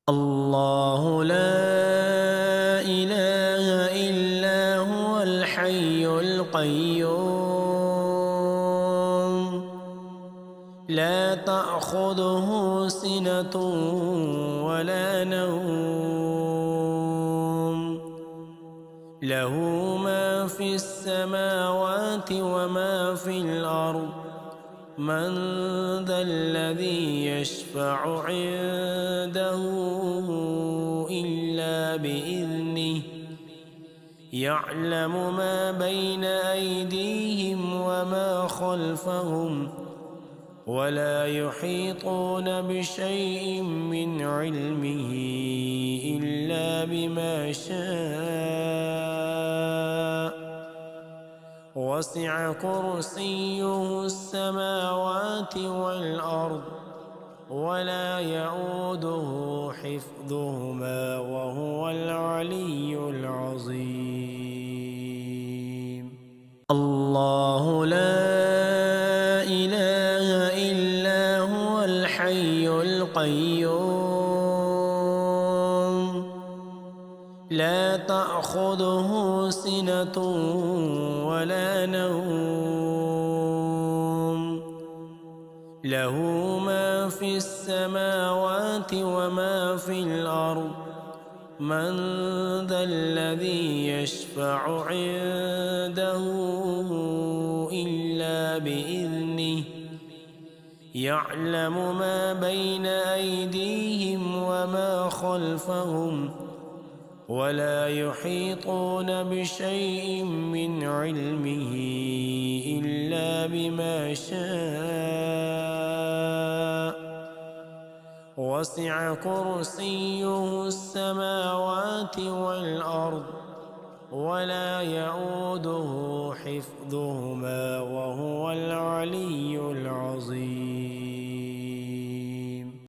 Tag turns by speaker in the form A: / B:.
A: الله لا إله إلا هو الحي القيوم لا تأخذه سنة ولا نوم له ما في السماوات وما في الأرض من ذا الذي يشفع عنده إلا بإذنه يعلم ما بين أيديهم وما خلفهم ولا يحيطون بشيء من علمه إلا بما شاء وسع كرسيه السماوات والأرض ولا يؤوده حفظهما وهو العلي العظيم الله لا إله إلا هو الحي القيوم لا تأخذه سنة ولا نوم له ما في السماوات وما في الأرض من ذا الذي يشفع عنده إلا بإذنه يعلم ما بين أيديهم وما خلفهم ولا يحيطون بشيء من علمه إلا بما شاء وسع كرسيه السماوات والأرض ولا يؤوده حفظهما وهو العلي العظيم